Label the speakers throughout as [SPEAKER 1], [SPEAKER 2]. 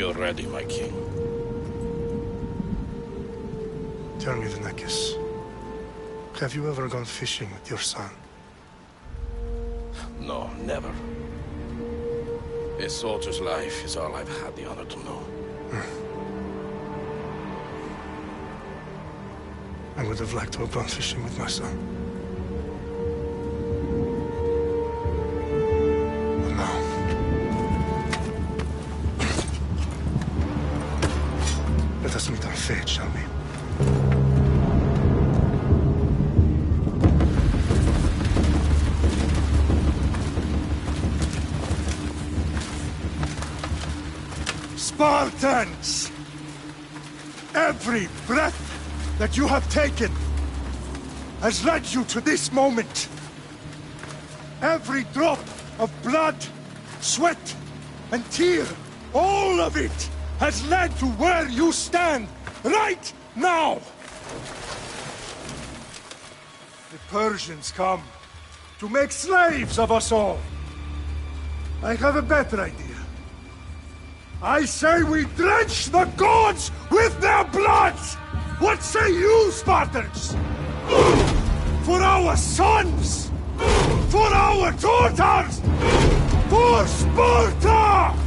[SPEAKER 1] We are ready, my king.
[SPEAKER 2] Tell me, Vinakis, have you ever gone fishing with your son?
[SPEAKER 1] No, never. A soldier's life is all I've had the honor to know.
[SPEAKER 2] I would have liked to have gone fishing with my son. But now... Let us meet our fate, shall we?
[SPEAKER 3] Spartans! Every breath that you have taken has led you to this moment. Every drop of blood, sweat, and tear, all of it has led to where you stand right now. The Persians come to make slaves of us all. I have a better idea. I say we drench the gods with their blood! What say you, Spartans? For our sons! For our daughters! For Sparta!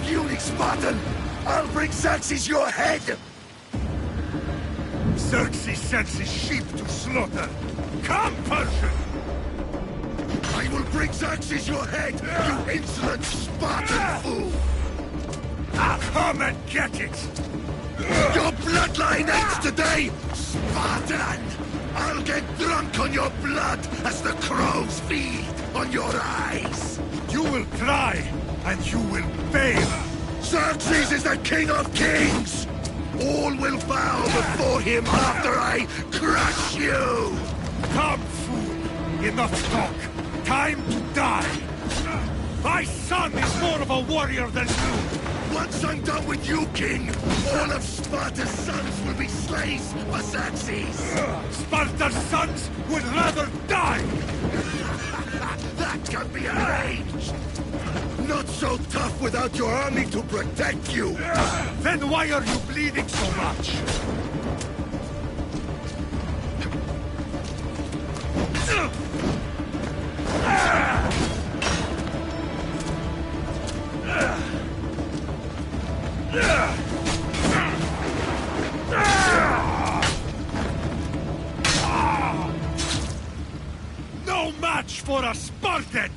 [SPEAKER 3] Puny Spartan! I'll bring Xerxes your head! Xerxes sends his sheep to slaughter. Come, Persian! I will bring Xerxes your head, you insolent Spartan fool! Come and get it! Your bloodline ends today, Spartan! I'll get drunk on your blood as the crows feed on your eyes! You will try, and you will fail! Xerxes is the king of kings! All will bow before him after I crush you! Come, fool! Enough talk! Time to die! My son is more of a warrior than you! Once I'm done with you, king, all of Sparta's sons will be slaves for Xerxes! Sparta's sons would rather die! That can be arranged! Not so tough without your army to protect you! Then why are you bleeding so much? No match for a Spartan!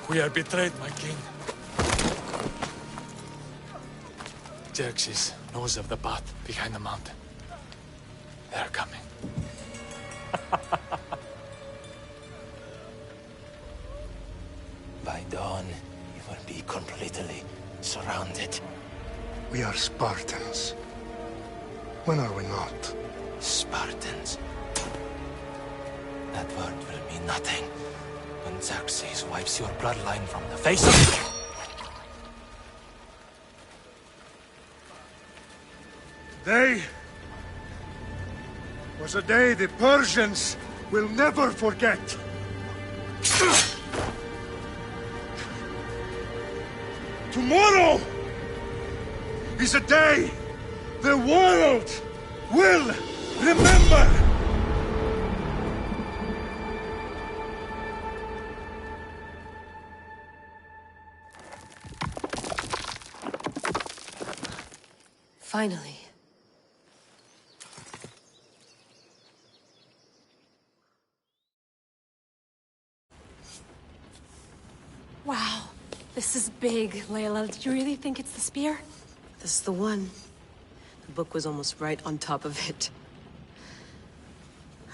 [SPEAKER 4] We are betrayed, my king. Xerxes knows of the path behind the mountain. They are coming.
[SPEAKER 5] By dawn, you will be completely surrounded.
[SPEAKER 2] We are Spartans. When are we not?
[SPEAKER 5] Spartans. That word will mean nothing when Xerxes wipes your bloodline from the face of the...
[SPEAKER 3] Day was a day the Persians will never forget. Tomorrow is a day the world will remember.
[SPEAKER 6] Finally.
[SPEAKER 7] Wow, this is big, Layla. Did you really think it's the spear?
[SPEAKER 6] This is the one. The book was almost right on top of it.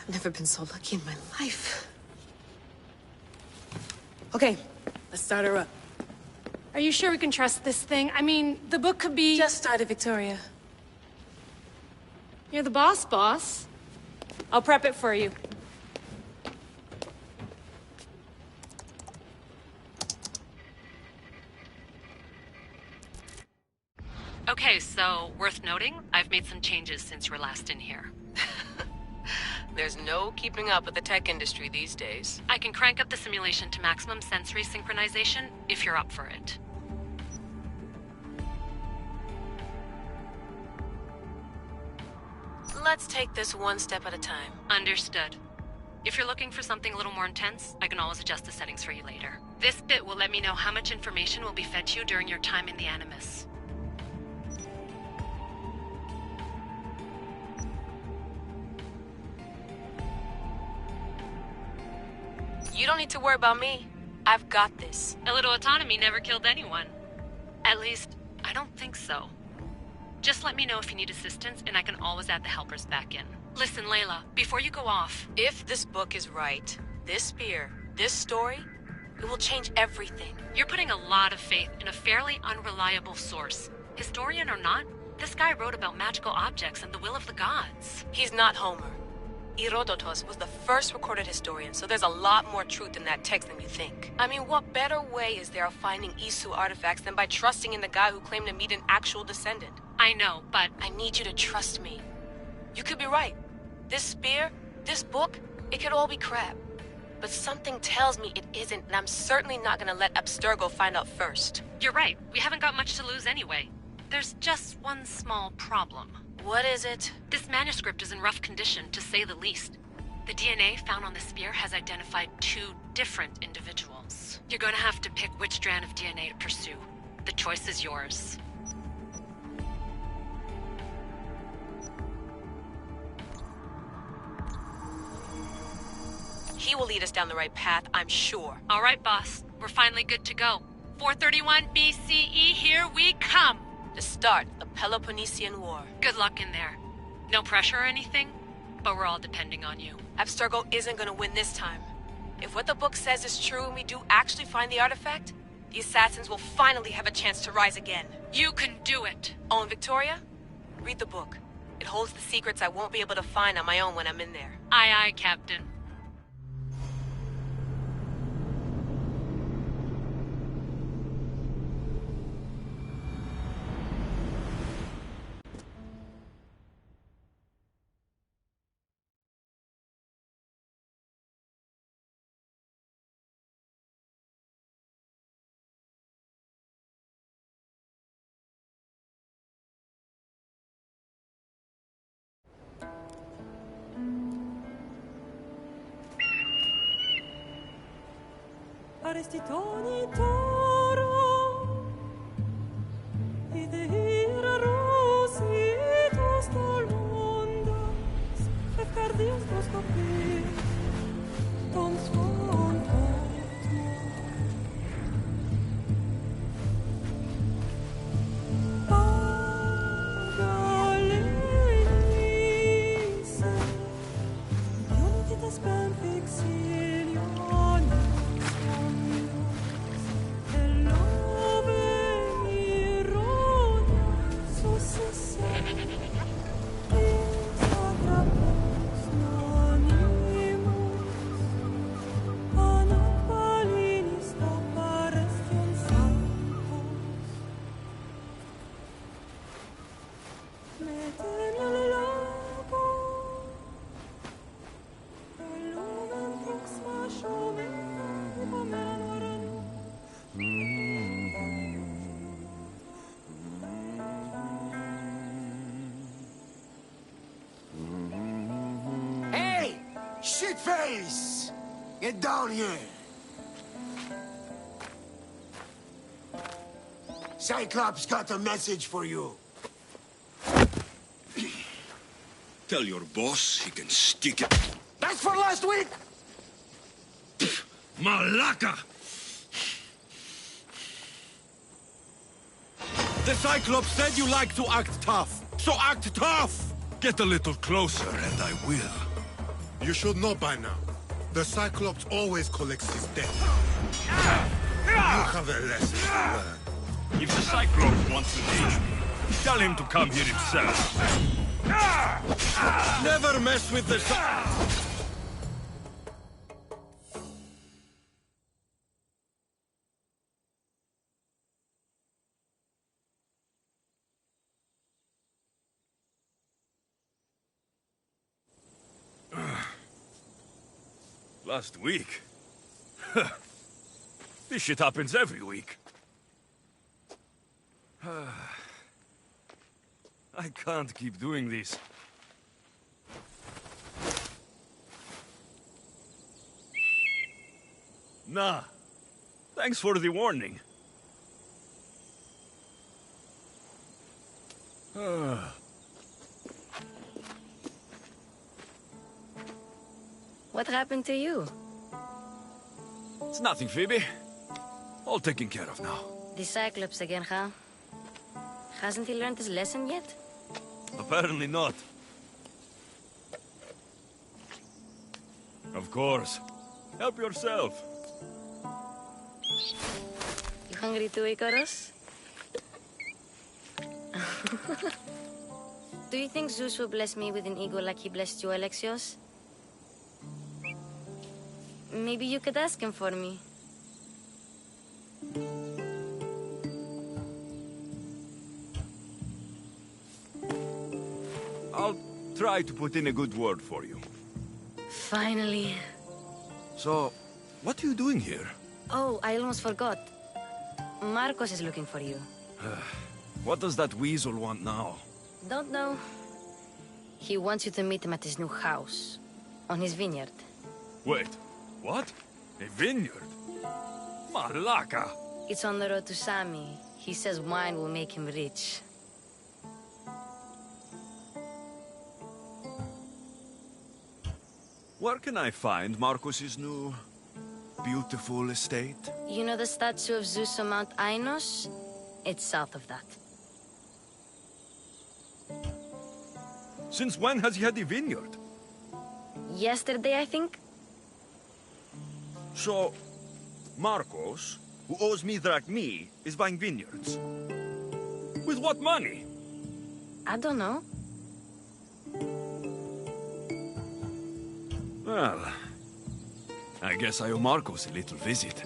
[SPEAKER 6] I've never been so lucky in my life. Okay, let's start her up.
[SPEAKER 7] Are you sure we can trust this thing? I mean, the book could be...
[SPEAKER 6] Just started, Victoria.
[SPEAKER 7] You're the boss, boss. I'll prep it for you.
[SPEAKER 8] Okay, so, worth noting, I've made some changes since you were last in here.
[SPEAKER 6] There's no keeping up with the tech industry these days.
[SPEAKER 8] I can crank up the simulation to maximum sensory synchronization, if you're up for it.
[SPEAKER 6] Let's take this one step at a time.
[SPEAKER 8] Understood. If you're looking for something a little more intense, I can always adjust the settings for you later. This bit will let me know how much information will be fed to you during your time in the Animus.
[SPEAKER 6] You don't need to worry about me. I've got this.
[SPEAKER 8] A little autonomy never killed anyone. At least, I don't think so. Just let me know if you need assistance, and I can always add the helpers back in. Listen, Layla, before you go off...
[SPEAKER 6] If this book is right, this spear, this story, it will change everything.
[SPEAKER 8] You're putting a lot of faith in a fairly unreliable source. Historian or not, this guy wrote about magical objects and the will of the gods.
[SPEAKER 6] He's not Homer. Herodotus was the first recorded historian, so there's a lot more truth in that text than you think. I mean, what better way is there of finding Isu artifacts than by trusting in the guy who claimed to meet an actual descendant?
[SPEAKER 8] I know, but...
[SPEAKER 6] I need you to trust me. You could be right. This spear, this book, it could all be crap. But something tells me it isn't, and I'm certainly not gonna let Abstergo find out first.
[SPEAKER 8] You're right. We haven't got much to lose anyway. There's just one small problem.
[SPEAKER 6] What is it?
[SPEAKER 8] This manuscript is in rough condition, to say the least. The DNA found on the spear has identified 2 different individuals. You're gonna have to pick which strand of DNA to pursue. The choice is yours.
[SPEAKER 6] He will lead us down the right path, I'm sure.
[SPEAKER 8] All right, boss. We're finally good to go. 431 BCE, here we come!
[SPEAKER 6] To start the Peloponnesian War.
[SPEAKER 8] Good luck in there. No pressure or anything, but we're all depending on you.
[SPEAKER 6] Abstergo isn't gonna win this time. If what the book says is true and we do actually find the artifact, the assassins will finally have a chance to rise again.
[SPEAKER 8] You can do it!
[SPEAKER 6] Oh, and Victoria? Read the book. It holds the secrets I won't be able to find on my own when I'm in there.
[SPEAKER 8] Aye, aye, Captain.
[SPEAKER 9] Arestitoni toro Idehira rositos tol mundas Efcardios proscopir Tom svon Pagalenise Unitas ben fixilion
[SPEAKER 10] Shitface! Get down here! Cyclops got a message for you.
[SPEAKER 11] Tell your boss he can stick it.
[SPEAKER 10] That's for last week!
[SPEAKER 11] Malaka!
[SPEAKER 3] The Cyclops said you like to act tough, so act tough!
[SPEAKER 11] Get a little closer and I will.
[SPEAKER 2] You should know by now. The Cyclops always collects his debt. You have a lesson to learn.
[SPEAKER 11] If the Cyclops wants to teach me, tell him to come here himself.
[SPEAKER 3] Never mess with the
[SPEAKER 11] Last week? This shit happens every week. I can't keep doing this. Nah. Thanks for the warning.
[SPEAKER 6] What happened to you?
[SPEAKER 11] It's nothing, Phoebe. All taken care of now.
[SPEAKER 6] The Cyclops again, huh? Hasn't he learned his lesson yet?
[SPEAKER 11] Apparently not. Of course. Help yourself.
[SPEAKER 6] You hungry too, Icarus? Do you think Zeus will bless me with an ego like he blessed you, Alexios? Maybe you could ask him for me.
[SPEAKER 11] I'll try to put in a good word for you.
[SPEAKER 6] Finally.
[SPEAKER 11] So, what are you doing here?
[SPEAKER 6] Oh, I almost forgot. Marcos is looking for you.
[SPEAKER 11] What does that weasel want now?
[SPEAKER 6] Don't know. He wants you to meet him at his new house. On his vineyard.
[SPEAKER 11] Wait, what? A vineyard? Malaka!
[SPEAKER 6] It's on the road to Sami. He says wine will make him rich.
[SPEAKER 11] Where can I find Marcos's new, beautiful estate?
[SPEAKER 6] You know the statue of Zeus on Mount Ainos? It's south of that.
[SPEAKER 11] Since when has he had a vineyard?
[SPEAKER 6] Yesterday, I think?
[SPEAKER 11] So, Marcos, who owes me drachmi, is buying vineyards. With what money?
[SPEAKER 6] I don't know.
[SPEAKER 11] Well, I guess I owe Marcos a little visit.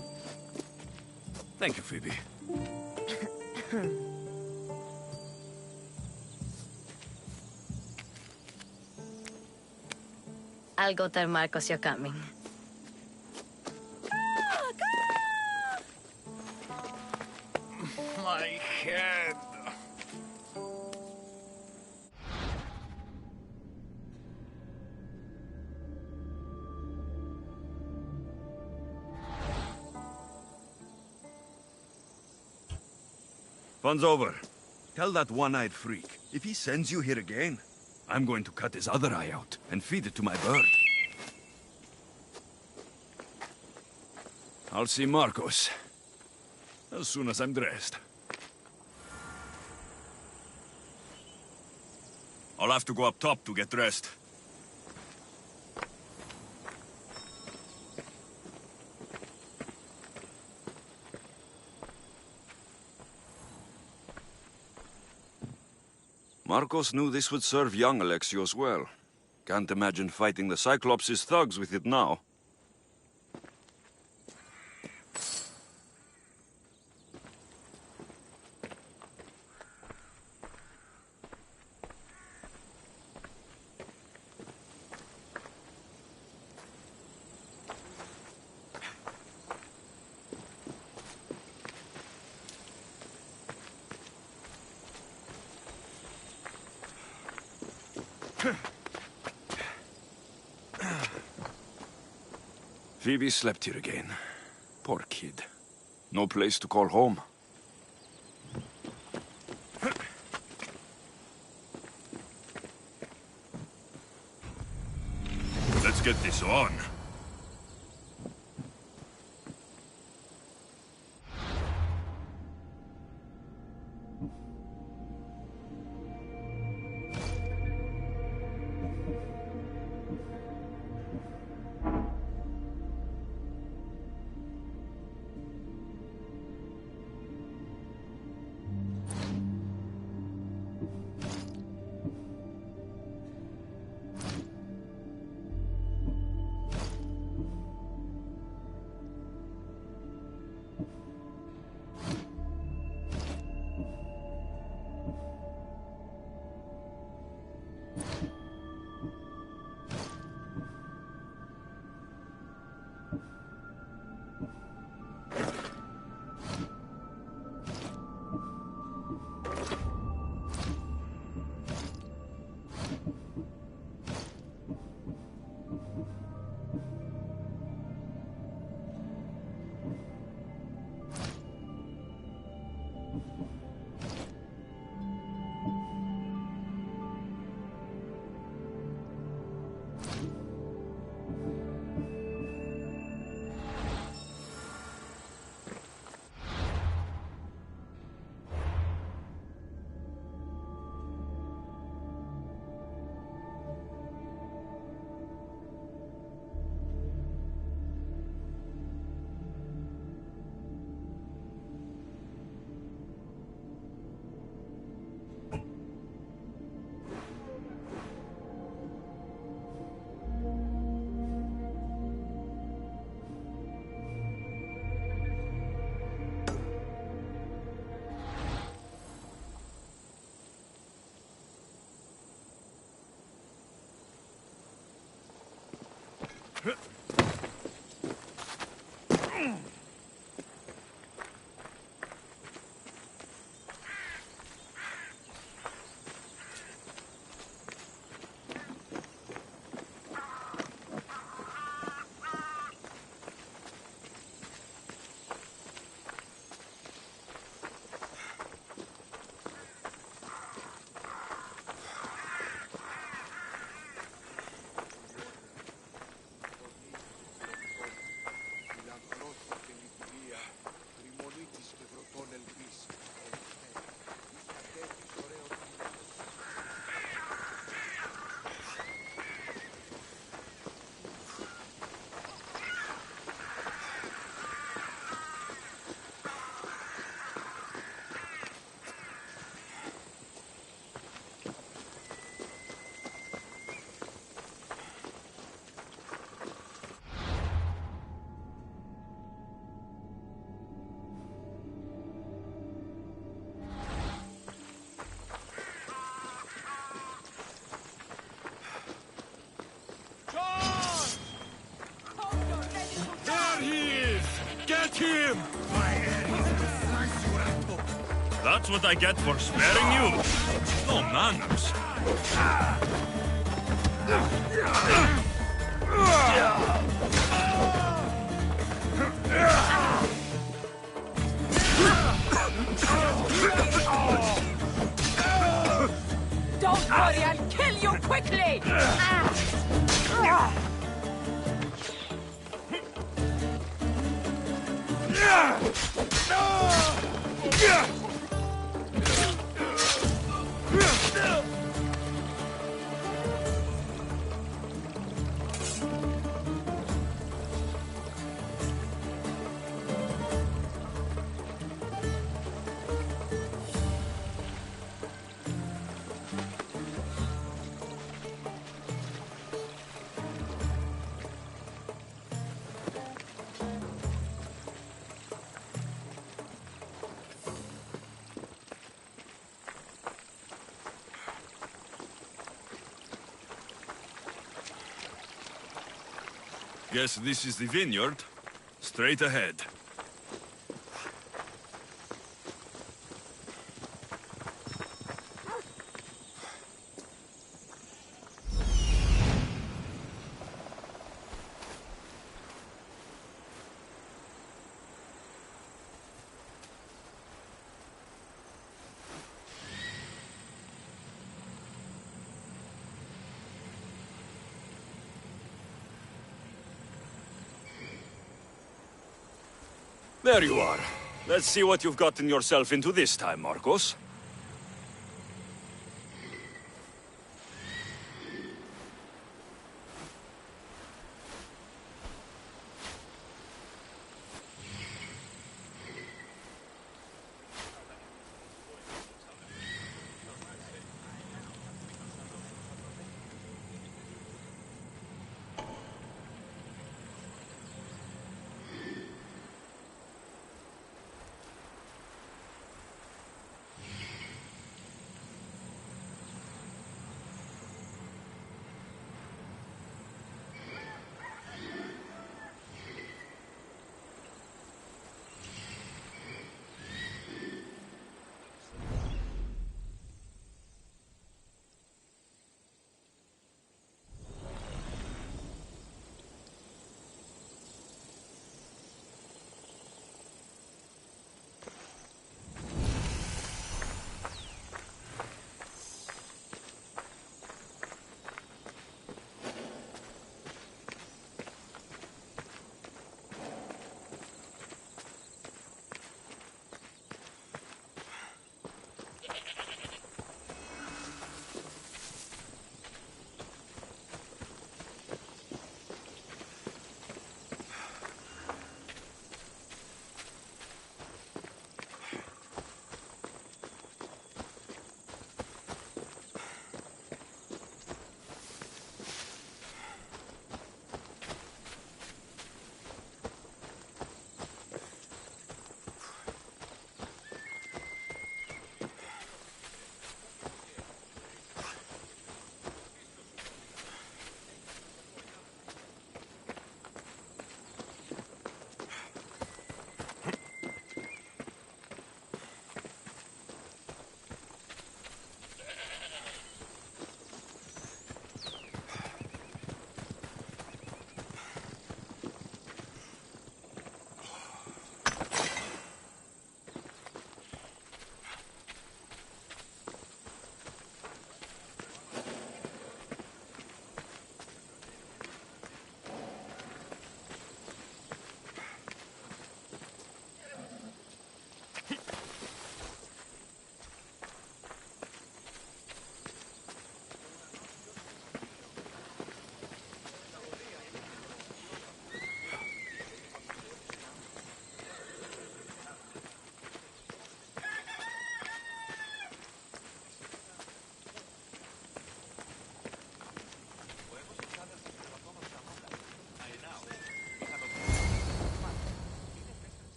[SPEAKER 11] Thank you, Phoebe.
[SPEAKER 6] I'll go tell Marcos you're coming.
[SPEAKER 11] My head. Fun's over. Tell that one-eyed freak, if he sends you here again, I'm going to cut his other eye out and feed it to my bird. I'll see Marcos as soon as I'm dressed. I'll have to go up top to get dressed. Marcos knew this would serve young Alexios well. Can't imagine fighting the Cyclops' thugs with it now. Phoebe slept here again. Poor kid. No place to call home. Let's get this on. him! That's what I get for sparing you. No manners.
[SPEAKER 9] Don't worry, I'll kill you quickly!
[SPEAKER 11] Guess this is the vineyard. Straight ahead. There you are. Let's see what you've gotten yourself into this time, Marcos.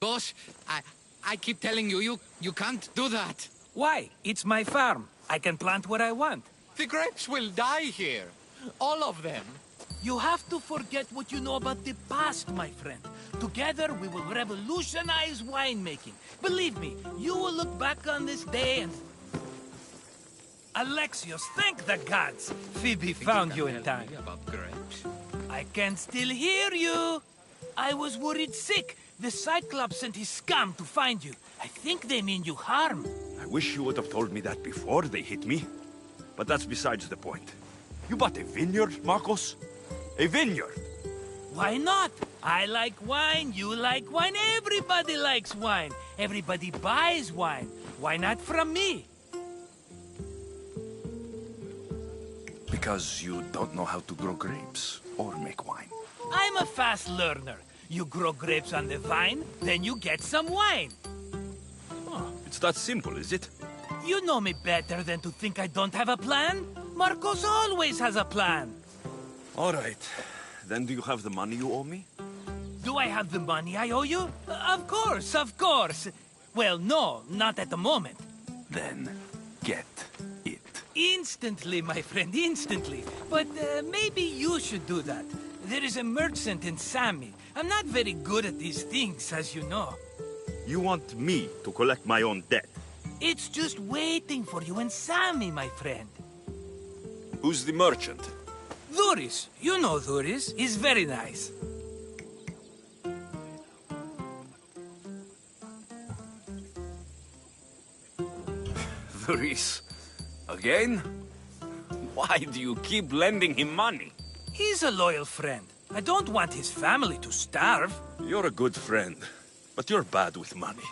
[SPEAKER 12] Boss, I keep telling you, you can't do that.
[SPEAKER 13] Why? It's my farm. I can plant what I want.
[SPEAKER 12] The grapes will die here. All of them.
[SPEAKER 13] You have to forget what you know about the past, my friend. Together, we will revolutionize winemaking. Believe me, you will look back on this day and... Alexios, thank the gods! Phoebe found you in time.
[SPEAKER 12] About grapes?
[SPEAKER 13] I can still hear you! I was worried sick. The Cyclops sent his scum to find you. I think they mean you harm.
[SPEAKER 11] I wish you would have told me that before they hit me. But that's besides the point. You bought a vineyard, Marcos? A vineyard?
[SPEAKER 13] Why not? I like wine, you like wine, everybody likes wine. Everybody buys wine. Why not from me?
[SPEAKER 11] Because you don't know how to grow grapes or make wine.
[SPEAKER 13] I'm a fast learner. You grow grapes on the vine, then you get some wine.
[SPEAKER 11] Oh, it's that simple, is it?
[SPEAKER 13] You know me better than to think I don't have a plan. Marcos always has a plan.
[SPEAKER 11] All right. Then do you have the money you owe me?
[SPEAKER 13] Do I have the money I owe you? Of course, of course. Well, no, not at the moment.
[SPEAKER 11] Then get it.
[SPEAKER 13] Instantly, my friend, instantly. But maybe you should do that. There is a merchant in Sami. I'm not very good at these things, as you know.
[SPEAKER 11] You want me to collect my own debt?
[SPEAKER 13] It's just waiting for you in Sami, my friend.
[SPEAKER 11] Who's the merchant?
[SPEAKER 13] Dhuris. You know Dhuris. He's very nice.
[SPEAKER 11] Dhuris? Again? Why do you keep lending him money?
[SPEAKER 13] He's a loyal friend. I don't want his family to starve.
[SPEAKER 11] You're a good friend, but you're bad with money.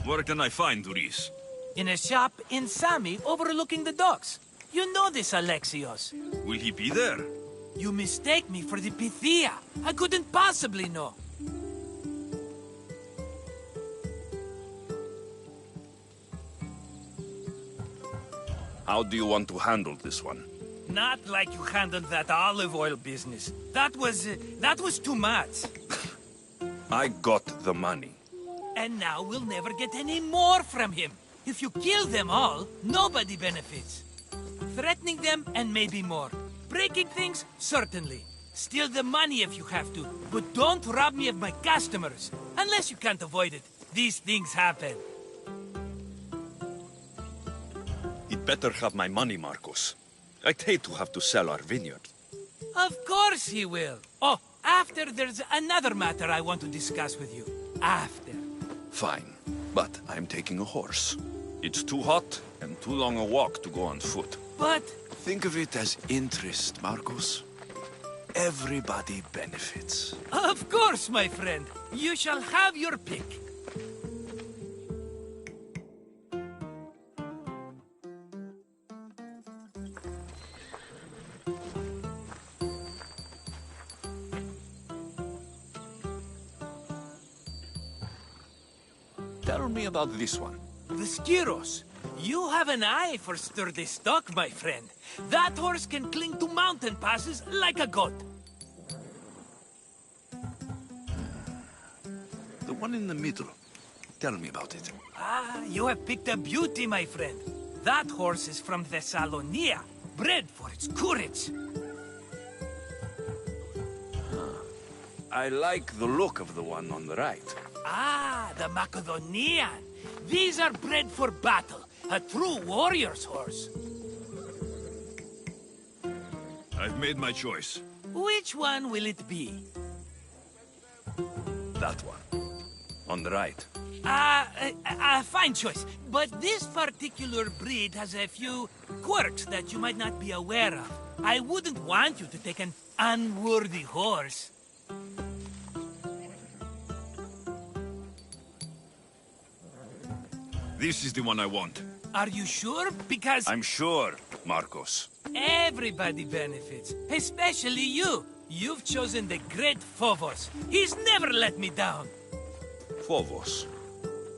[SPEAKER 11] Where can I find Dhuris?
[SPEAKER 13] In a shop in Sami overlooking the docks. You know this, Alexios.
[SPEAKER 11] Will he be there?
[SPEAKER 13] You mistake me for the Pythia. I couldn't possibly know.
[SPEAKER 11] How do you want to handle this one?
[SPEAKER 13] Not like you handled that olive oil business. That was too much.
[SPEAKER 11] I got the money.
[SPEAKER 13] And now we'll never get any more from him. If you kill them all, nobody benefits. Threatening them, and maybe more. Breaking things, certainly. Steal the money if you have to, but don't rob me of my customers. Unless you can't avoid it. These things happen.
[SPEAKER 11] He'd better have my money, Marcos. I'd hate to have to sell our vineyard.
[SPEAKER 13] Of course he will. Oh, after there's another matter I want to discuss with you. After.
[SPEAKER 11] Fine, but I'm taking a horse. It's too hot and too long a walk to go on foot.
[SPEAKER 13] But...
[SPEAKER 11] Think of it as interest, Marcos. Everybody benefits.
[SPEAKER 13] Of course, my friend. You shall have your pick.
[SPEAKER 11] Tell me about this one.
[SPEAKER 13] The Skiros. You have an eye for sturdy stock, my friend. That horse can cling to mountain passes like a goat.
[SPEAKER 11] The one in the middle. Tell me about it.
[SPEAKER 13] Ah, you have picked a beauty, my friend. That horse is from Thessalonia, bred for its courage.
[SPEAKER 11] I like the look of the one on the right.
[SPEAKER 13] Ah, the Macedonian. These are bred for battle. A true warrior's horse.
[SPEAKER 11] I've made my choice.
[SPEAKER 13] Which one will it be?
[SPEAKER 11] That one. On the right.
[SPEAKER 13] Fine choice. But this particular breed has a few quirks that you might not be aware of. I wouldn't want you to take an unworthy horse.
[SPEAKER 11] This is the one I want.
[SPEAKER 13] Are you sure? Because...
[SPEAKER 11] I'm sure, Marcos.
[SPEAKER 13] Everybody benefits. Especially you. You've chosen the great Phobos. He's never let me down.
[SPEAKER 11] Phobos.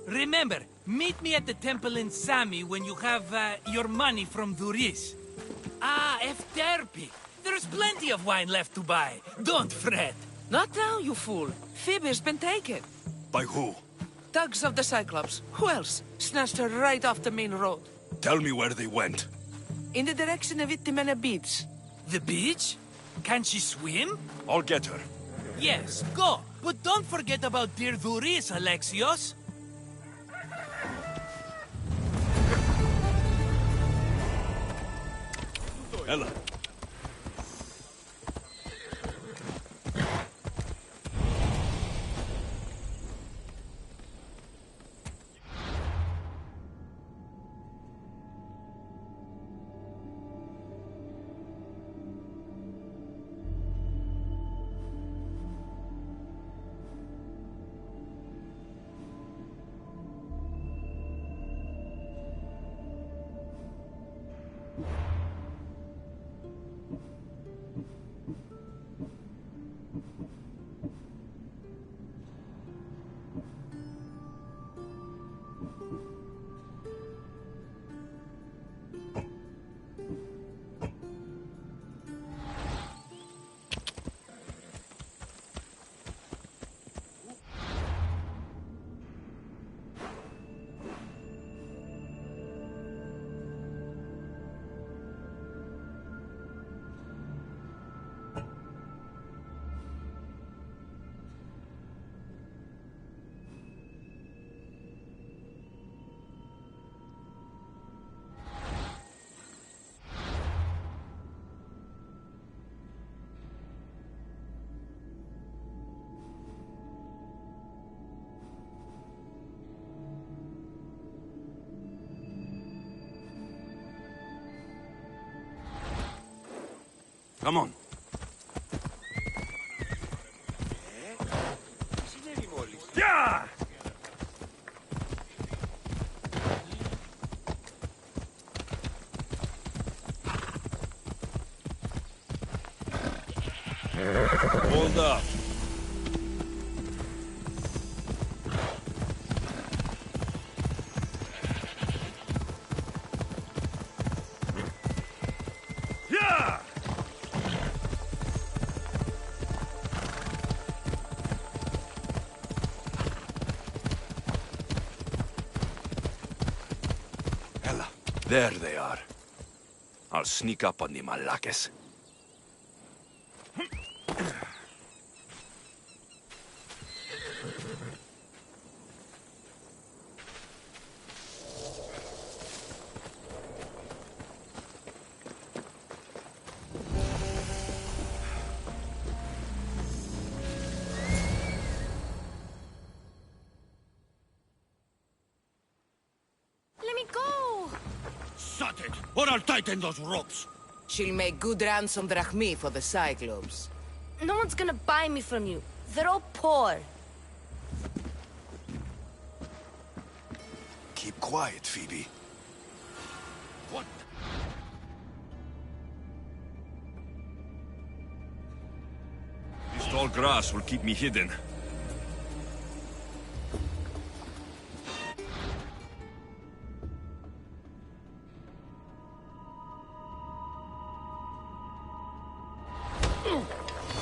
[SPEAKER 13] Remember, meet me at the temple in Sami when you have your money from Dhuris. Ah, Efterpi. There's plenty of wine left to buy. Don't fret.
[SPEAKER 9] Not now, you fool. Phoebe's been taken.
[SPEAKER 11] By who?
[SPEAKER 9] Thugs of the Cyclops. Who else? Snatched her right off the main road.
[SPEAKER 11] Tell me where they went.
[SPEAKER 9] In the direction of Itimena Beach.
[SPEAKER 13] The beach? Can she swim?
[SPEAKER 11] I'll get her.
[SPEAKER 13] Yes, go. But don't forget about dear Duris, Alexios.
[SPEAKER 11] Ella. Come on. Yeah! Hold up. Yeah! Ella, there they are. I'll sneak up on the Malakes.
[SPEAKER 10] Shut it, or I'll tighten those ropes.
[SPEAKER 9] She'll make good ransom drachmi for the Cyclops.
[SPEAKER 6] No one's gonna buy me from you. They're all poor.
[SPEAKER 11] Keep quiet, Phoebe.
[SPEAKER 10] What?
[SPEAKER 11] This tall grass will keep me hidden.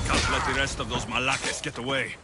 [SPEAKER 11] Can't let the rest of those Malakes get away.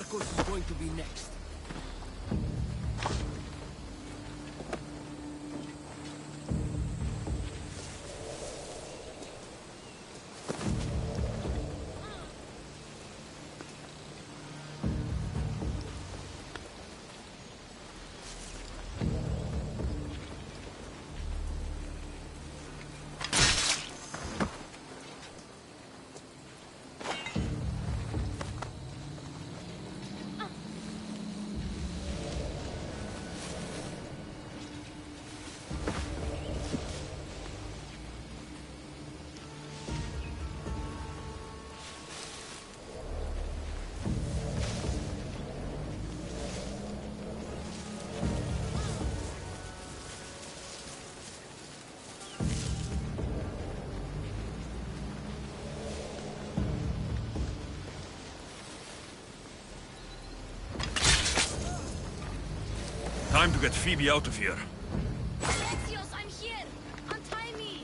[SPEAKER 10] Marcos is going to be next.
[SPEAKER 11] Time to get Phoebe out of here.
[SPEAKER 14] Alexios, I'm here! Untie me!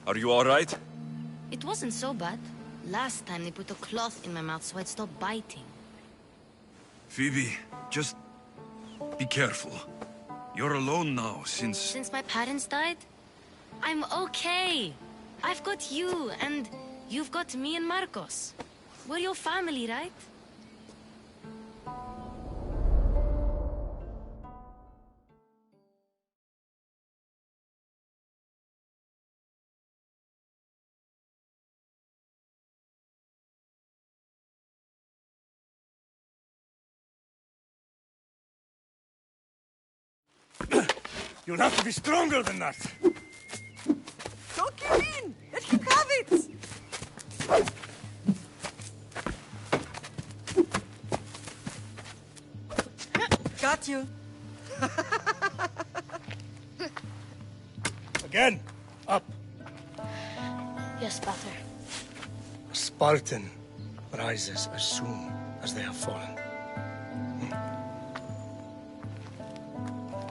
[SPEAKER 11] Are you all right?
[SPEAKER 14] It wasn't so bad. Last time they put a cloth in my mouth so I'd stop biting.
[SPEAKER 11] Phoebe, just be careful. You're alone now since...
[SPEAKER 14] Since my parents died? I'm okay. I've got you, and you've got me and Marcos. We're your family, right?
[SPEAKER 3] You'll have to be stronger than that.
[SPEAKER 15] Don't give in! Let him have it! Got you.
[SPEAKER 3] Again. Up.
[SPEAKER 14] Yes, Pater.
[SPEAKER 3] A Spartan rises as soon as they have fallen.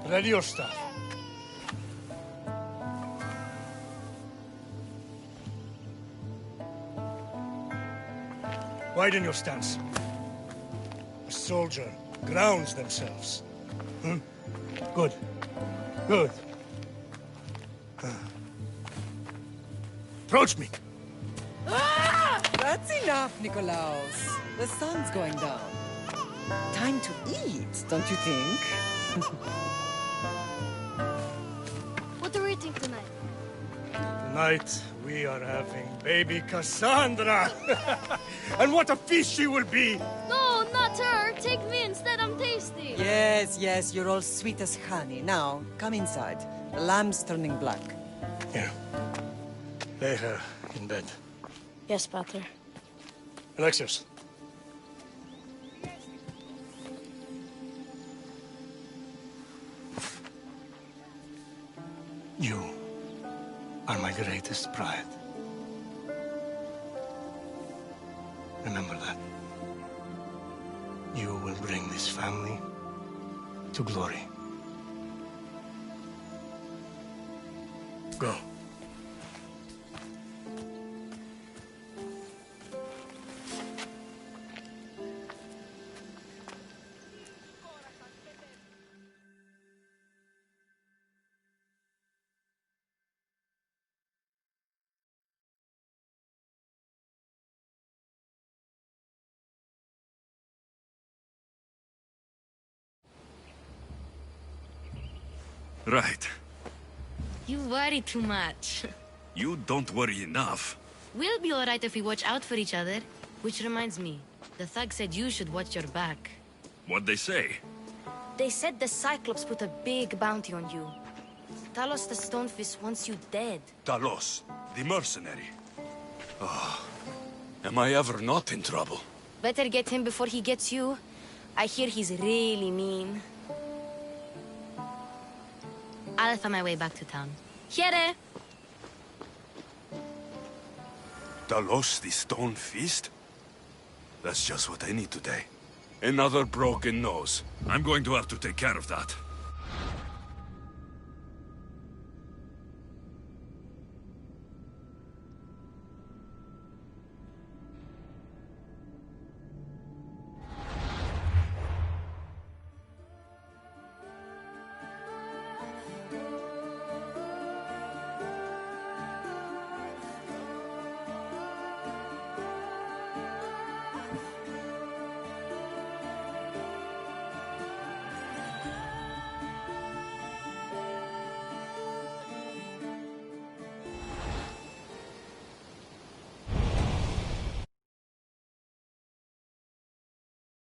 [SPEAKER 3] Ready your staff. Widen your stance. A soldier grounds themselves. Good. Good. Approach me.
[SPEAKER 15] Ah! That's enough, Nikolaos. The sun's going down. Time to eat, don't you think?
[SPEAKER 14] What are we eating tonight?
[SPEAKER 3] Tonight, we are having baby Cassandra. And what a feast she will be!
[SPEAKER 14] No, not her! Take me instead, I'm tasty!
[SPEAKER 15] Yes, yes, you're all sweet as honey. Now, come inside. The lamb's turning black.
[SPEAKER 3] Here. Lay her in bed.
[SPEAKER 14] Yes, Pater.
[SPEAKER 3] Alexios. You are my greatest pride. Remember that. You will bring this family to glory. Go.
[SPEAKER 11] Right.
[SPEAKER 14] You worry too much.
[SPEAKER 11] You don't worry enough.
[SPEAKER 14] We'll be alright if we watch out for each other. Which reminds me, the thug said you should watch your back.
[SPEAKER 11] What'd they say?
[SPEAKER 14] They said the Cyclops put a big bounty on you. Talos the Stonefist wants you dead.
[SPEAKER 11] Talos, the mercenary. Am I ever not in trouble?
[SPEAKER 14] Better get him before he gets you. I hear he's really mean. I'll find my way back to town. Here!
[SPEAKER 11] Talos, the stone feast? That's just what I need today. Another broken nose. I'm going to have to take care of that.